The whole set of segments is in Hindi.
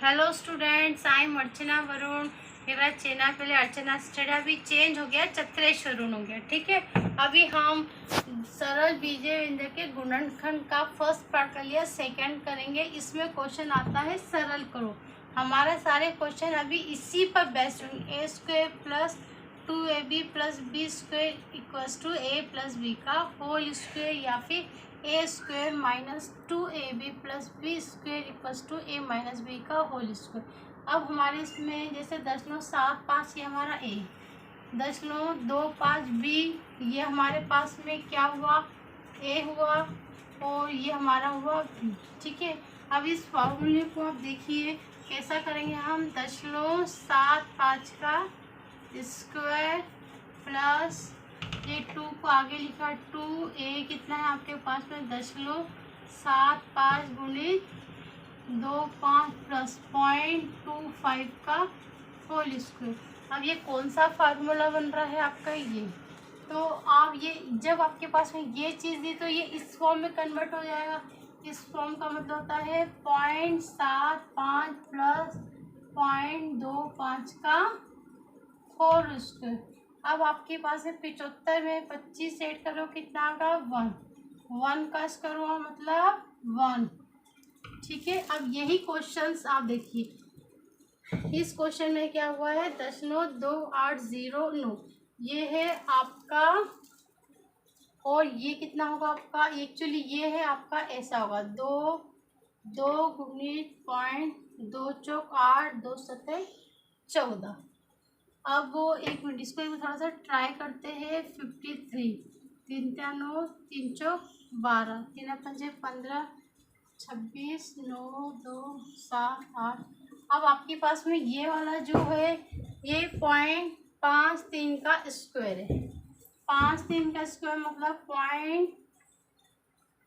हेलो स्टूडेंट्स, आई एम अर्चना वरुण। मेरा चैनल पहले अर्चना स्टडी अभी चेंज हो गया, चत्रेश वरुण हो गया। ठीक है, अभी हम सरल बीजे व्यंजक के गुणनखंड का फर्स्ट पार्ट कर लिया, सेकंड करेंगे। इसमें क्वेश्चन आता है सरल करो। हमारे सारे क्वेश्चन अभी इसी पर बेस्ड होंगे। a² plus 2ab plus b square equals to a plus b का होल स्क्वेयर, या फिर a² minus 2ab plus b square equals to a minus B का होल स्क्वेयर। अब हमारे इसमें जैसे 0.75 ये हमारा a, 0.25 b, ये हमारे पास में क्या हुआ, a हुआ, और ये हमारा हुआ b। ठीक है, अब इस फॉर्मूले को आप देखिए कैसा करेंगे हम। 0.75 का स्क्वायर प्लस ये 2 को आगे लिखा 2a, कितना है आपके पास में 0.75 गुणित 25 प्लस 0.25 का होल स्क्वायर। अब ये कौन सा फार्मूला बन रहा है आपका, ये तो आप ये जब आपके पास में ये चीज़ दी तो ये इस फॉर्म में कन्वर्ट हो जाएगा। इस फॉर्म का मतलब होता है 0.75 प्लस 0.25 का होल स्क्वायर। अब आपके पास है 75 में 25 ऐड करो, कितना होगा 1 का स्क्वायर हुआ मतलब 1। ठीक है, अब यही क्वेश्चंस आप देखिए, इस क्वेश्चन में क्या हुआ है 0.2809 ये है आपका, और ये कितना होगा आपका, एक्चुअली ये है आपका ऐसा होगा 2 गुणित 0.2 चौक 8 2 सतह 14। अब वो एक मिनट, इसको थोड़ा सा ट्राई करते हैं। 53, 3 × 9, 3 चौक 12, 3 पंजे 15, 26, 9 2 7 8। अब आपके पास में ये वाला जो है ये 0.53 का स्क्वायर है। 5 3 का स्क्वायर मतलब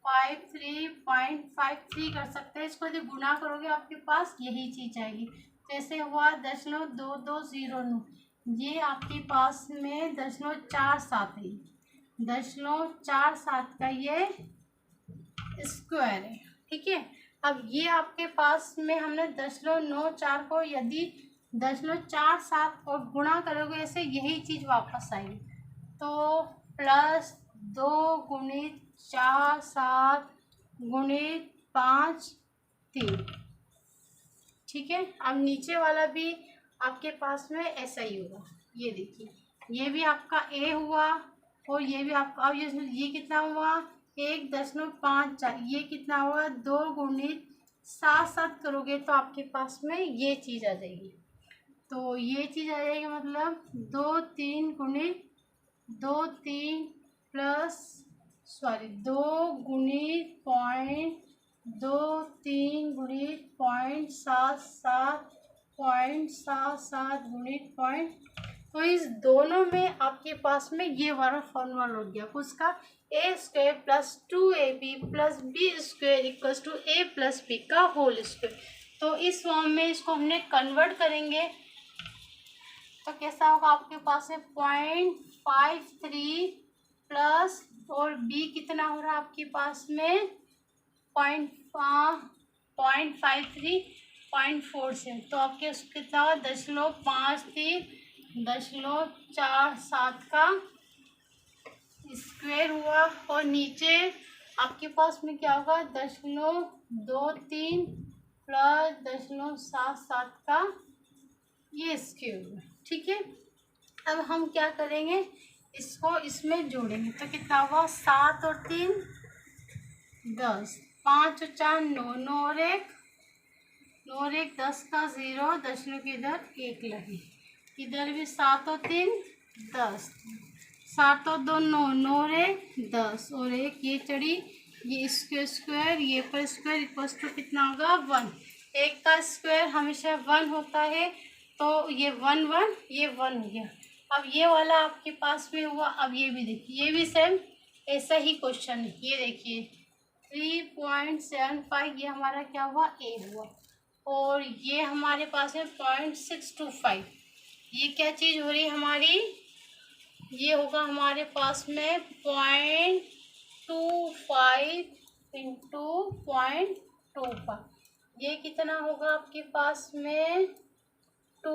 0.53 कर सकते हैं। इसको यदि गुना करोगे आपके पास यही चीज आएगी। जैसे हुआ 0.2209, ये आपके पास में 0.47 है, 0.47 का ये स्क्वायर है। ठीक है, अब ये आपके पास में हमने 0.94 को यदि 0.47 को गुणा करोगे ऐसे यही चीज वापस आएगी। तो प्लस 2 गुणित 4 7 गुणित 5 3। ठीक है, अब नीचे वाला भी आपके पास में ऐसा ही होगा। ये देखिए, ये भी आपका a हुआ, और ये भी आपका, अब ये कितना हुआ 1.54, ये कितना हुआ 2 गुणित 7 7 करोगे तो आपके पास में ये चीज़ आ जाएगी। तो ये चीज़ आ जाएगी मतलब 2 3 गुणित 2 3 प्लस 2 गुणित 0.23 गुणित 0.77 गुणित तो इस दोनों में आपके पास में ये वाला फॉर्मूला लग गया उसका, a² plus 2ab plus b square equals to a plus b का होल स्क्वेयर। तो इस फॉर्म में इसको हमने कन्वर्ट करेंगे तो कैसा होगा आपके पास है 0.53 प्लस, और b कितना हो रहा है आपके पास में 0.53 तो आपके कितना हुआ 0.53 का स्क्वायर हुआ, और नीचे आपके पास में क्या होगा 0.23 प्लस 0.77 का ये स्क्वायर हुआ। ठीक है, अब हम क्या करेंगे, इसको इसमें जोड़ेंगे तो कितना हुआ 7 और 3 10, 5 और 4 9, 9 और 1 10 का 0, दशमलव के इधर 1 लगे, इधर भी 7 और 3 10, 7 और 2 9, 9 और 1 10, और 1 ये चढ़ी, ये स्क्वायर ये पर स्क्वायर इक्वल्स टू कितना होगा 1। 1 का स्क्वायर हमेशा 1 होता है, तो ये 1 1 ये 1 हो गया। अब ये वाला आपके पास में हुआ। अब ये भी देखिए, ये भी सेम ऐसा ही क्वेश्चन है। ये देखिए 3.75 ये हमारा क्या हुआ a हुआ, और ये हमारे पास है 0.625, ये क्या चीज़ हो रही है हमारी, ये होगा हमारे पास में 0.25 इंटू 0.25, ये कितना होगा आपके पास में 2,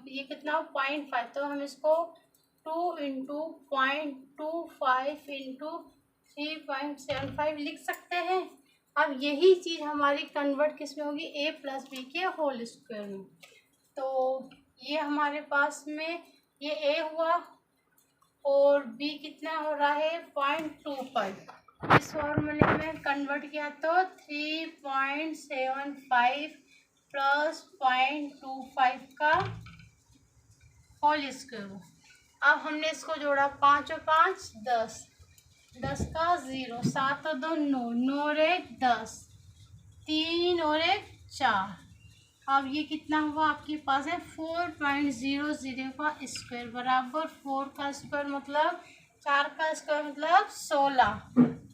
ये कितना 0.5, तो हम इसको 2 इंटू 0.25 इंटू 3.75 लिख सकते हैं। अब यही चीज़ हमारी कन्वर्ट किस में होगी, a प्लस बी के होल स्क्वायर में। तो ये हमारे पास में ये a हुआ और b कितना हो रहा है 0.25। इस फॉर्मूले में कन्वर्ट किया तो 3.75 प्लस 0.25 का होल स्क्वायर। अब हमने इसको जोड़ा, 5 और 5 10, 10 का 0, 7 और 2 9, 9 और 1 10, 3 और 1 4। अब ये कितना हुआ आपके पास है 4.00 का स्क्वायर बराबर 4 का स्क्वायर मतलब 4 का स्क्वायर मतलब 16।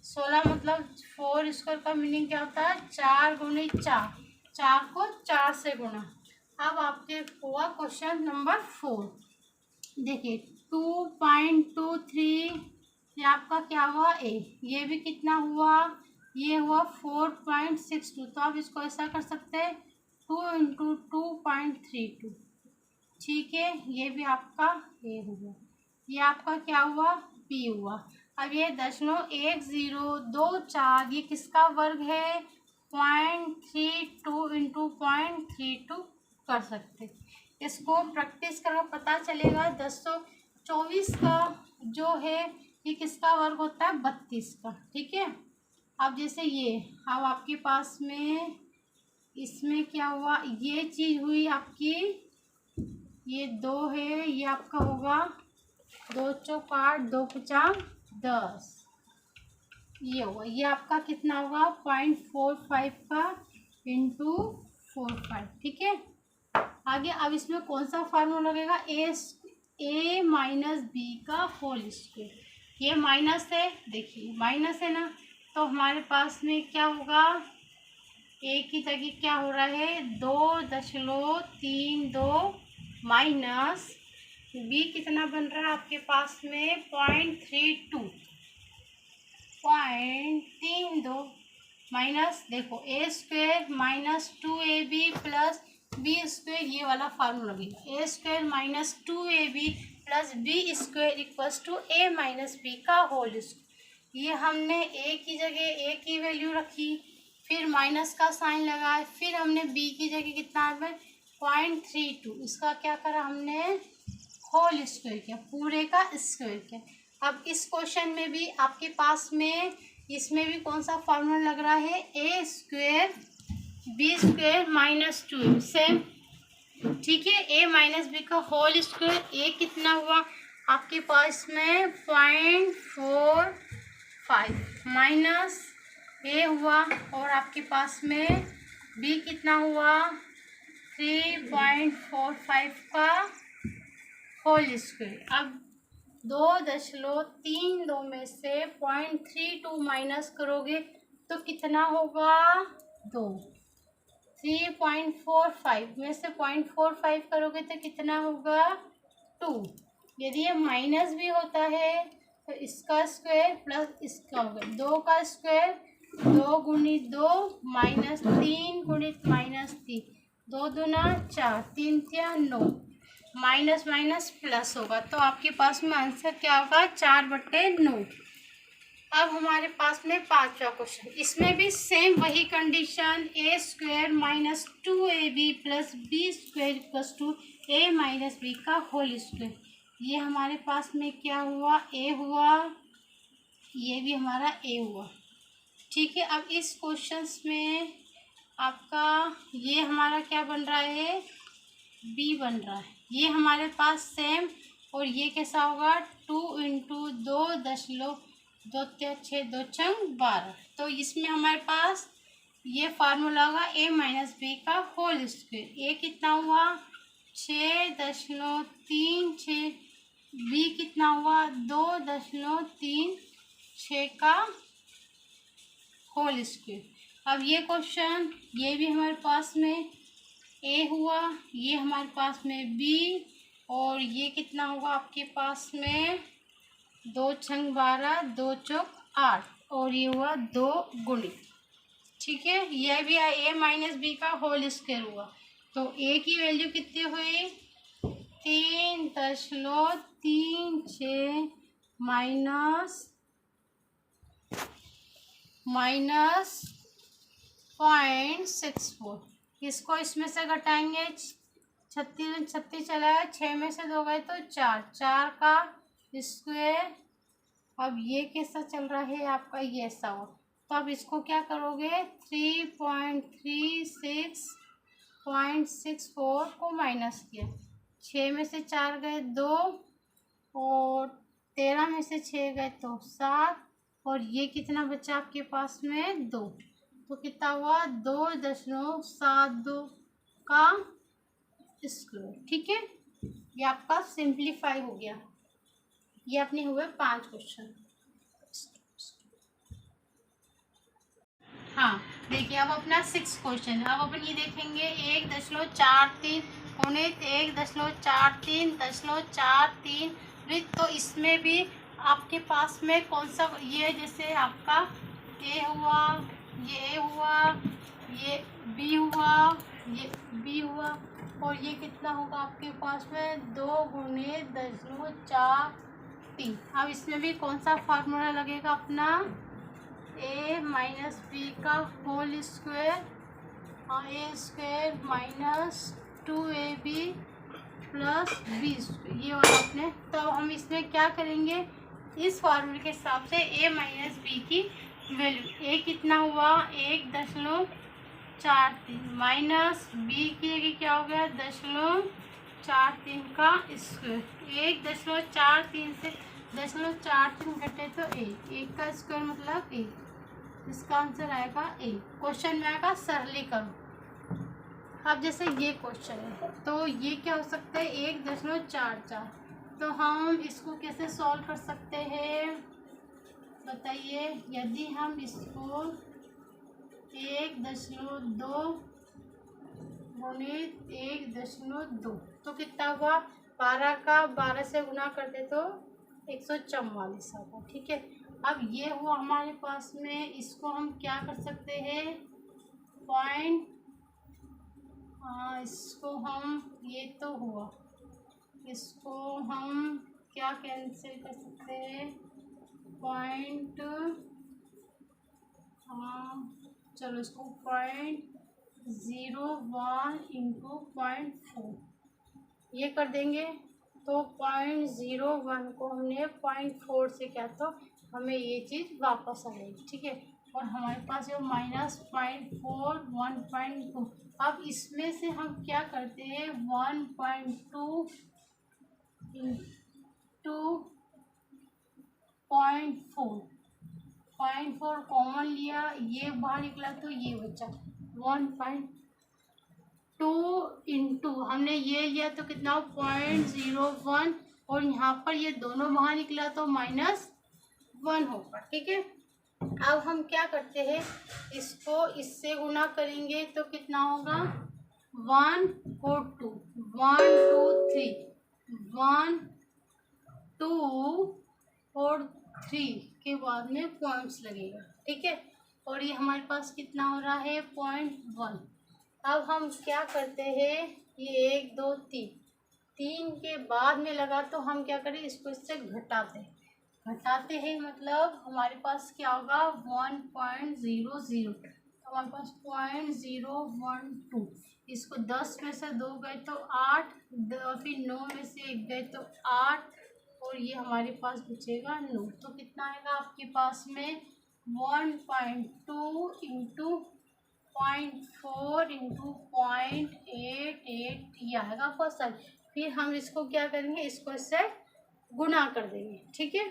16 मतलब 4 स्क्वायर का मीनिंग क्या होता है 4 गुणे 4, 4 को 4 से गुणा। अब आपके हुआ क्वेश्चन नंबर 4। देखिए 2.23 ये आपका क्या हुआ a, ये भी कितना हुआ, ये हुआ 4.62। तो आप इसको ऐसा कर सकते हैं 2 इंटू 2.32, ठीक है। ये भी आपका a हुआ, ये आपका क्या हुआ b हुआ। अब ये 0.1024 ये किसका वर्ग है 0.32 इंटू 0.32 कर सकते। इसको प्रैक्टिस करो पता चलेगा। 1024 का जो है ये किसका वर्ग होता है 32 का, ठीक है। अब जैसे ये अब आपके पास में इसमें क्या हुआ, ये चीज़ हुई आपकी, ये 2 है, ये आपका होगा 2 चौक 8, 2 पचास 10, ये होगा, ये आपका कितना होगा 0.45 का इंटू 45, ठीक है। आगे अब इसमें कौन सा फार्मूला लगेगा, a माइनस बी का होल स्क्वायर। ये माइनस है, देखिए माइनस है ना, तो हमारे पास में क्या होगा a की जगह क्या हो रहा है 2.32 माइनस b कितना बन रहा है आपके पास में 0.32 माइनस देखो a square minus 2ab plus B square, ये वाला फार्मूला लगेगा a square minus 2ab plus B square equals to a minus B का होल स्क्वायर। ये हमने a की जगह a की वैल्यू रखी, फिर माइनस का साइन लगाया, फिर हमने b की जगह कितना है 0.32, इसका क्या करा हमने होल स्क्वायर किया, पूरे का स्क्वायर किया। अब इस क्वेश्चन में भी आपके पास में इसमें भी कौन सा फार्मूला लग रहा है a square b square minus 2 same, ठीक है। a माइनस बी का होल स्क्वायर, a कितना हुआ आपके पास में 0.45 माइनस a हुआ और आपके पास में b कितना हुआ 3.45 का होल स्क्वायर। अब 2.32 में से 0.32 माइनस करोगे तो कितना होगा 2। 3.45 में से 0.45 करोगे तो कितना होगा 2। यदि ये माइनस भी होता है तो इसका स्क्वायर प्लस इसका होगा 2 का स्क्वायर 2 गुणित 2 माइनस 3 गुणित माइनस 3, 2 दूना 4, 3 तिया 9, माइनस माइनस प्लस होगा तो आपके पास में आंसर क्या होगा 4/9। अब हमारे पास में 5वां क्वेश्चन, इसमें भी सेम वही condition a square minus 2ab plus B square equals to a minus B का होल स्क्वायर। ये हमारे पास में क्या हुआ a हुआ, ये भी हमारा a हुआ, ठीक है। अब इस क्वेश्चन में आपका ये हमारा क्या बन रहा है b बन रहा है, ये हमारे पास सेम, और ये कैसा होगा 2 इंटू 2.2 6 2 12। तो इसमें हमारे पास ये फार्मूला होगा a माइनस बी का होल स्क्वायर। a कितना हुआ 6.36, b कितना हुआ 2.36 का होल स्क्वायर। अब ये क्वेश्चन ये भी हमारे पास में a हुआ, ये हमारे पास में b, और ये कितना होगा आपके पास में 2 × 12 2 चौक 8, और ये हुआ 2 गुणित, ठीक है, यह भी a माइनस बी का होल स्क्वायर हुआ। तो a की वैल्यू कितनी हुई 3.36 माइनस 0.64। इसको इसमें से घटाएंगे, 36 36 चला है, 6 में से 2 गए तो 4, 4 का स्क्वायर। अब ये कैसा चल रहा है आपका, ये ऐसा हो, तो अब इसको क्या करोगे 3.36.64 को माइनस किया, 6 में से 4 गए 2 और 13 में से 6 गए तो 7 और ये कितना बचा आपके पास में 2, तो कितना हुआ 2.72 का स्क्वायर। ठीक है, ये आपका सिंप्लीफाई हो गया। ये अपने हुए 5 क्वेश्चन। हाँ देखिए, अब अपना 6 क्वेश्चन। अब अपन ये देखेंगे 1.43 गुणित 1.43 वृत्त। तो इसमें भी आपके पास में कौन सा, ये जैसे आपका ए हुआ, ये ए हुआ, ये बी हुआ, ये बी हुआ और ये कितना होगा आपके पास में 2 गुणित 10.43। अब इसमें भी कौन सा फार्मूला लगेगा अपना, a माइनस बी का whole square, A square minus 2ab plus B square, ये वाला अपने। तो हम इसमें क्या करेंगे, इस फार्मूले के हिसाब से a माइनस बी की वैल्यू, a कितना हुआ 1.43 माइनस बी की जगह क्या हो गया 0.43 का स्क्वायर। 1.43 से 0.43 घटे तो एक का स्क्वायर मतलब एक, इसका आंसर आएगा ए। क्वेश्चन में आएगा सरलीकरण। अब जैसे ये क्वेश्चन है तो ये क्या हो सकता है 1.44, तो हम इसको कैसे सॉल्व कर सकते हैं बताइए। यदि हम इसको 1.2 गुणित 1.2 तो कितना हुआ 12 का 12 से गुना करते तो 144 आता। ठीक है, अब ये हुआ हमारे पास में, इसको हम क्या कर सकते हैं पॉइंट, इसको हम, ये तो हुआ, इसको हम क्या कैंसिल कर सकते हैं पॉइंट, चलो इसको 0.01 इंटू 0.4 ये कर देंगे। तो 0.01 को हमने 0.4 से क्या, तो हमें ये चीज़ वापस आएगी। ठीक है, और हमारे पास जो माइनस 0.4 1.2। अब इसमें से हम क्या करते हैं 1.2 इंटू 0.4 कॉमन लिया, ये बाहर निकला तो ये बचा 1.2 इंटू हमने ये लिया तो कितना 0.01 और यहाँ पर ये दोनों बाहर निकला तो -1 होगा। ठीक है, अब हम क्या करते हैं इसको इससे गुना करेंगे तो कितना होगा 1 और 2 1 2 3 1 2 और 3 के बाद में पॉइंट्स लगेगा। ठीक है, और ये हमारे पास कितना हो रहा है 0.1। अब हम क्या करते हैं ये 1 2 3 के बाद में लगा तो हम क्या करें इसको इससे घटाते हैं मतलब हमारे पास क्या होगा 1.00, तो हमारे पास 0.012। इसको 10 में से 2 गए तो 8, फिर 9 में से 1 गए तो 8 और ये हमारे पास बचेगा 9। तो कितना आएगा आपके पास में 1.2 इंटू 0.4 इंटू 0.88 ये आएगा क्वेश्चन। फिर हम इसको क्या करेंगे इसको इससे गुना कर देंगे। ठीक है,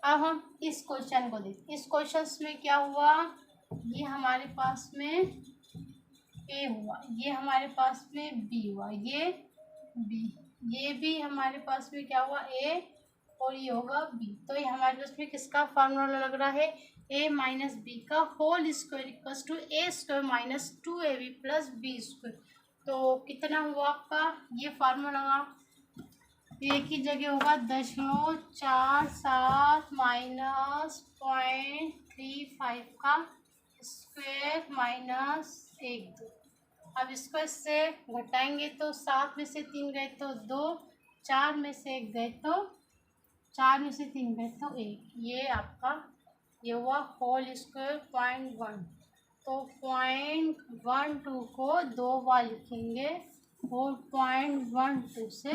अब हम इस क्वेश्चन को देखें। इस क्वेश्चन में क्या हुआ, ये हमारे पास में ए हुआ, ये हमारे पास में बी हुआ, ये बी, ये भी हमारे पास में क्या हुआ ए और ये होगा बी। तो ये हमारे पास में किसका फार्मूला लग रहा है a माइनस बी का whole square equals to a square minus 2ab plus B square. तो कितना हुआ आपका ये फार्मूला, ए की जगह होगा 0.47 माइनस 0.35 का स्क्वायर माइनस 1 2। अब इसको इससे घटाएंगे तो 7 में से 3 गए तो 2, 4 में से 1 गए तो 4 में से 3 गए तो 1। ये आपका ये हुआ होल स्क्वायर 0.1। तो 0.12 को 2 बार लिखेंगे और 0.12 से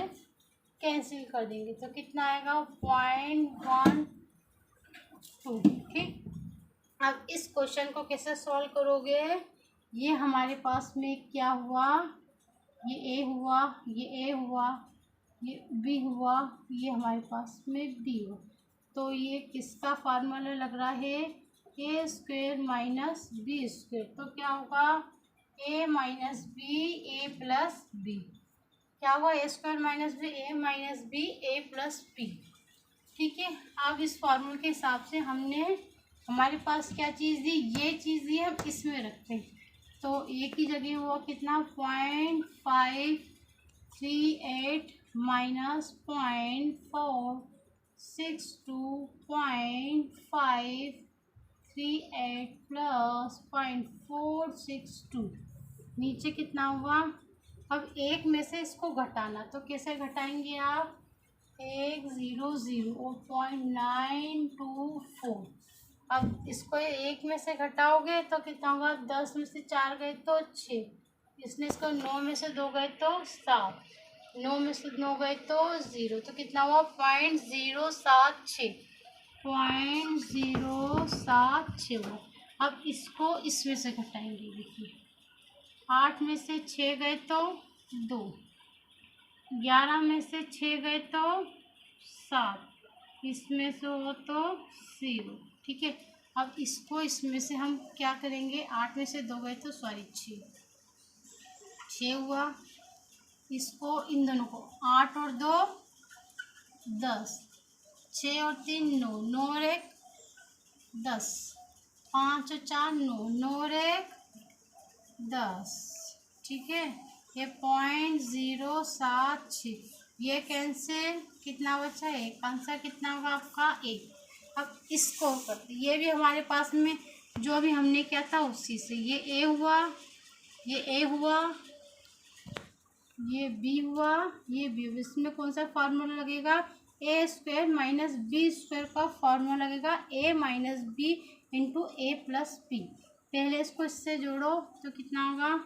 कैंसिल कर देंगे तो कितना आएगा 0.12। ठीक। अब इस क्वेश्चन को कैसे सॉल्व करोगे, ये हमारे पास में क्या हुआ, ये ए हुआ, ये ए हुआ, ये बी हुआ, ये हमारे पास में बी हुआ। तो ये किसका फार्मूला लग रहा है, ए स्क्वायर माइनस बी स्क्वायर। तो क्या होगा ए माइनस बी ए प्लस बी। क्या हुआ ए स्क्वायर माइनस बी ए माइनस बी ए प्लस बी। ठीक है। अब इस फार्मूले के हिसाब से हमने हमारे पास क्या चीज़ दी, ये चीज़ दी, हम इसमें रखते हैं। तो ए की जगह हुआ कितना 0.538 माइनस 0.62.538 प्लस 0.462। नीचे कितना हुआ, अब एक में से इसको घटाना, तो कैसे घटाएंगे आप, 100 और 0.924। अब इसको एक में से घटाओगे तो कितना होगा, 10 में से 4 गए तो 6, इसने इसको 9 में से 2 गए तो 7, 9 में से 9 गए तो 0, तो कितना हुआ 0.076 हुआ। अब इसको इसमें से घटाएंगे, देखिए 8 में से 6 गए तो 2, 11 में से 6 गए तो 7, इसमें से हो तो 0। ठीक है। अब इसको इसमें से हम क्या करेंगे, 8 में से 2 गए तो 6 हुआ। इसको इन दोनों को 8 और 2 10, 6 और 3 9, 9 और 1 10, 5 और 4 9, 9 और 1 10। ठीक है। ये 0.076, ये कैंसिल, कितना बचा है, एक आंसर कितना होगा आपका 1। अब इसको करते, ये भी हमारे पास में जो अभी हमने क्या था उसी से, ये ए हुआ, ये ए हुआ, ये बी हुआ, ये बी हुआ। इसमें कौन सा फार्मूला लगेगा, ए स्क्वायर माइनस बी स्क्वायर का फार्मूला लगेगा, ए माइनस बी इंटू ए प्लस बी। पहले इसको इससे जोड़ो तो कितना होगा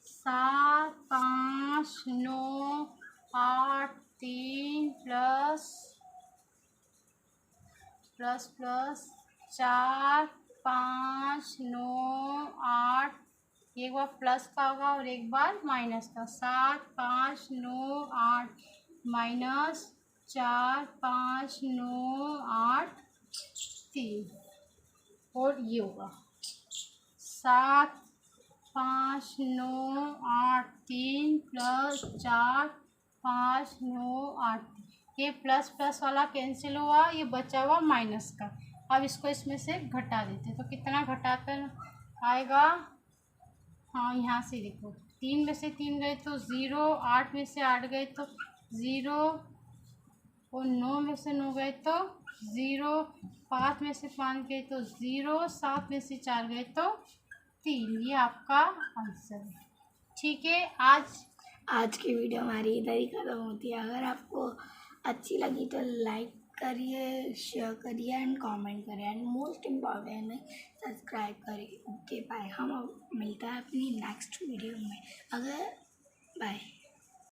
7 5 9 8 3 प्लस 4 5 9 8, एक बार प्लस का होगा और एक बार माइनस का। 7 5 9 8 माइनस 4 5 9 8 3, और ये होगा 7 5 9 8 3 प्लस 4 5 9 8। ये प्लस प्लस वाला कैंसिल हुआ, ये बचा हुआ माइनस का। अब इसको इसमें से घटा देते तो कितना घटाकर आएगा, हाँ यहाँ से देखो 3 में से 3 गए तो 0, 8 में से 8 गए तो 0, और 9 में से 9 गए तो 0, 5 में से 5 गए तो 0, 7 में से 4 गए तो 3। ये आपका आंसर है। ठीक है। आज की वीडियो हमारी इधर ही ख़त्म होती है। अगर आपको अच्छी लगी तो लाइक करिए, शेयर करिए एंड कमेंट करिए, एंड मोस्ट इम्पॉर्टेंट है सब्सक्राइब करिए। ओके बाय, हम मिलता है अपनी नेक्स्ट वीडियो में। बाय।